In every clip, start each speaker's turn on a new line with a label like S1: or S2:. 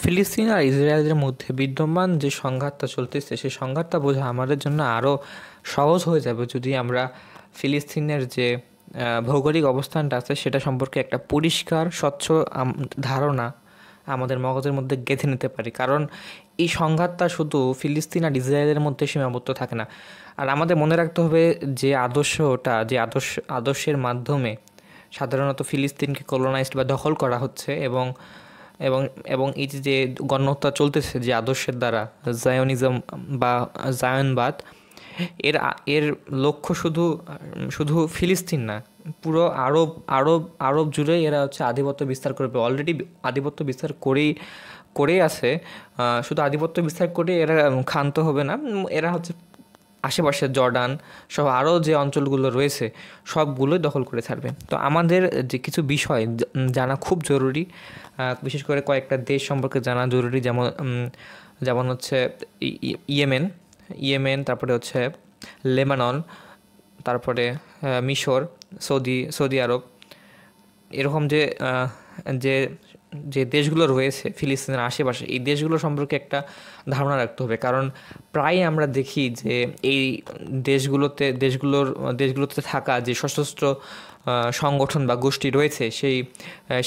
S1: ফিলিস্তিন আর ইসরায়েলের মধ্যে বিদ্যমান যে সংঘাতটা চলতেছে সেই সংঘাতটা বোঝা আমাদের জন্য আরও সহজ হয়ে যাবে যদি আমরা ফিলিস্তিনের যে ভৌগোলিক অবস্থানটা আছে সেটা সম্পর্কে একটা পরিষ্কার স্বচ্ছ ধারণা আমাদের মগজের মধ্যে গেঁথে নিতে পারি। কারণ এই সংঘাতটা শুধু ফিলিস্তিন আর ইসরায়েলের মধ্যে সীমাবদ্ধ থাকে না। আর আমাদের মনে রাখতে হবে যে আদর্শের মাধ্যমে সাধারণত ফিলিস্তিনকে কলোনাইজড বা দখল করা হচ্ছে এবং এবং এবং এই যে গণহত্যা চলতেছে যে আদর্শের দ্বারা, জায়নিজম বা জায়নবাদ, এর এর লক্ষ্য শুধু শুধু ফিলিস্তিন না, পুরো আরব জুড়েই এরা হচ্ছে আধিপত্য বিস্তার করবে। অলরেডি আধিপত্য বিস্তার করেই আছে। শুধু আধিপত্য বিস্তার করে এরা ক্ষান্ত হবে না, এরা হচ্ছে আশেপাশে জর্ডান সহ আরও যে অঞ্চলগুলো রয়েছে সবগুলোই দখল করে ছাড়বে। তো আমাদের যে কিছু বিষয় জানা খুব জরুরি, বিশেষ করে কয়েকটা দেশ সম্পর্কে জানা জরুরি, যেমন যেমন হচ্ছে ইয়েমেন, তারপরে হচ্ছে লেবানন, তারপরে মিশর, সৌদি আরব, এরকম যে যে দেশগুলো রয়েছে ফিলিস্তিনের আশেপাশে, এই দেশগুলো সম্পর্কে একটা ধারণা রাখতে হবে। কারণ প্রায় আমরা দেখি যে এই দেশগুলোতে থাকা যে সশস্ত্র সংগঠন বা গোষ্ঠী রয়েছে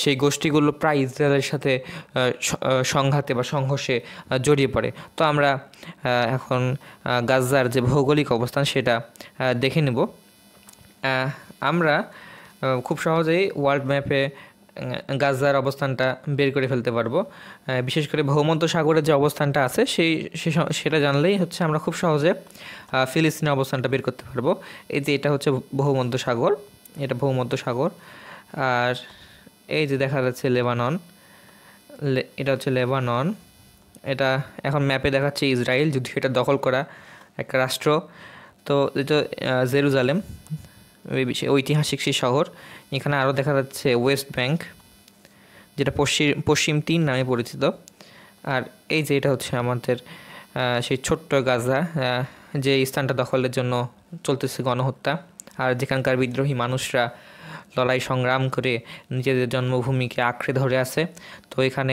S1: সেই গোষ্ঠীগুলো প্রায় ইসরায়েলের সাথে সংঘাতে বা সংঘর্ষে জড়িয়ে পড়ে। তো আমরা এখন গাজার যে ভৌগোলিক অবস্থান সেটা দেখে নেব। আমরা খুব সহজেই ওয়ার্ল্ড ম্যাপে গাজার অবস্থানটা বের করে ফেলতে পারবো। বিশেষ করে ভূমধ্যসাগরের যে অবস্থানটা আছে সেটা জানলেই হচ্ছে আমরা খুব সহজে ফিলিস্তিনের অবস্থানটা বের করতে পারবো। এই যে এটা হচ্ছে ভূমধ্যসাগর, আর এই যে দেখা যাচ্ছে লেবানন, এটা হচ্ছে লেবানন। এটা এখন ম্যাপে দেখাচ্ছে ইসরায়েল, যদিও এটা দখল করা একটা রাষ্ট্র। তো এটা জেরুজালেম, ঐতিহাসিক সেই শহর। এখানে আরও দেখা যাচ্ছে ওয়েস্ট ব্যাংক, যেটা পশ্চিম 3 নামে পরিচিত। আর এই যে এটা হচ্ছে আমাদের সেই ছোট্ট গাজা, যে স্থানটা দখলের জন্য চলতেছে গণহত্যা, আর যেখানকার বিদ্রোহী মানুষরা লড়াই সংগ্রাম করে নিজেদের জন্মভূমিকে আঁকড়ে ধরে আছে। তো এখানে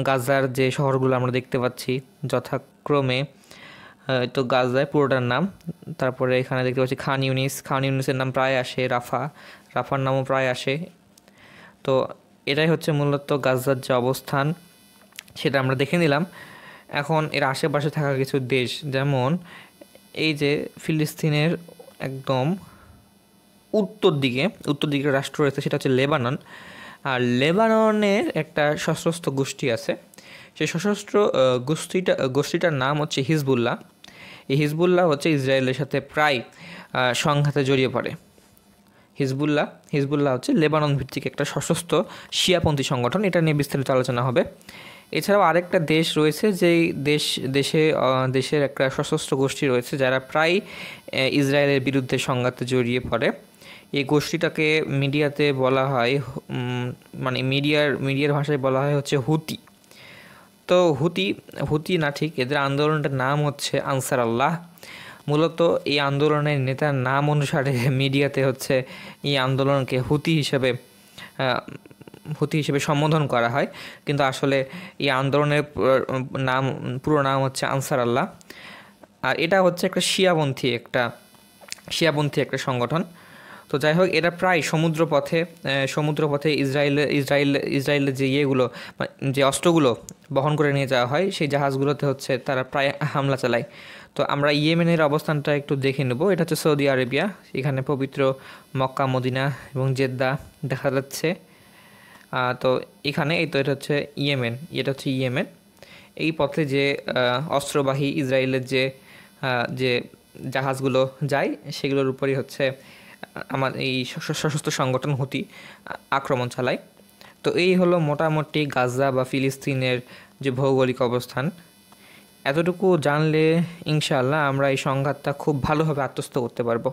S1: গাজার যে শহরগুলো আমরা দেখতে পাচ্ছি যথাক্রমে, তো গাজায় পুরোটার নাম, তারপরে এখানে দেখতে পাচ্ছি খান ইউনিসের নাম প্রায় আসে, রাফার নামও প্রায় আসে। তো এটাই হচ্ছে মূলত গাজার যে অবস্থান সেটা আমরা দেখে নিলাম। এখন এর আশেপাশে থাকা কিছু দেশ, যেমন এই যে ফিলিস্তিনের একদম উত্তর দিকে রাষ্ট্র রয়েছে, সেটা হচ্ছে লেবানন। আর লেবাননের একটা সশস্ত্র গোষ্ঠী আছে, সেই সশস্ত্র গোষ্ঠীটার নাম হচ্ছে হিজবুল্লাহ। এই হিজবুল্লাহ হচ্ছে ইসরায়েলের সাথে প্রায় সংঘাতে জড়িয়ে পড়ে। হিজবুল্লাহ হচ্ছে লেবানন ভিত্তিক একটা সশস্ত্র শিয়াপন্থী সংগঠন। এটা নিয়ে বিস্তারিত আলোচনা হবে। এছাড়াও আরেকটা দেশ রয়েছে, যেই দেশের একটা সশস্ত্র গোষ্ঠী রয়েছে যারা প্রায় ইসরায়েলের বিরুদ্ধে সংঘাতে জড়িয়ে পড়ে। এই গোষ্ঠীটাকে মিডিয়াতে বলা হয়, মানে মিডিয়ার ভাষায় বলা হয় হচ্ছে হুতি। তো হুতি না ঠিক, এদের আন্দোলনটার নাম হচ্ছে আনসার আল্লাহ। মূলত এই আন্দোলনের নেতার নাম অনুসারে মিডিয়াতে হচ্ছে এই আন্দোলনকে হুতি হিসেবে সম্বোধন করা হয়, কিন্তু আসলে এই আন্দোলনের পুরো নাম হচ্ছে আনসার আল্লাহ। আর এটা হচ্ছে একটা শিয়াপন্থী একটা সংগঠন। তো যাই হোক, এরা প্রায় সমুদ্রপথে ইসরায়েলের যে যে অস্ত্রগুলো বহন করে নিয়ে যাওয়া হয় সেই জাহাজগুলোতে হচ্ছে তারা প্রায় হামলা চালায়। তো আমরা ইয়েমেনের অবস্থানটা একটু দেখে নেব। এটা হচ্ছে সৌদি আরবিয়া, এখানে পবিত্র মক্কা, মদিনা এবং জেদ্দা দেখা যাচ্ছে। তো এখানে এটা হচ্ছে ইয়েমেন। এই পথে যে অস্ত্রবাহী ইসরায়েলের যে জাহাজগুলো যায় সেগুলোর উপরই হচ্ছে আমার এই সশস্ত্র সংগঠন হুতি আক্রমণ চালায়। তো এই হলো মোটামুটি গাজা বা ফিলিস্তিনের যে ভৌগোলিক অবস্থান। এতটুকু জানলে ইনশাআল্লাহ আমরা এই সংঘাতটা খুব ভালোভাবে আত্মস্থ করতে পারবো।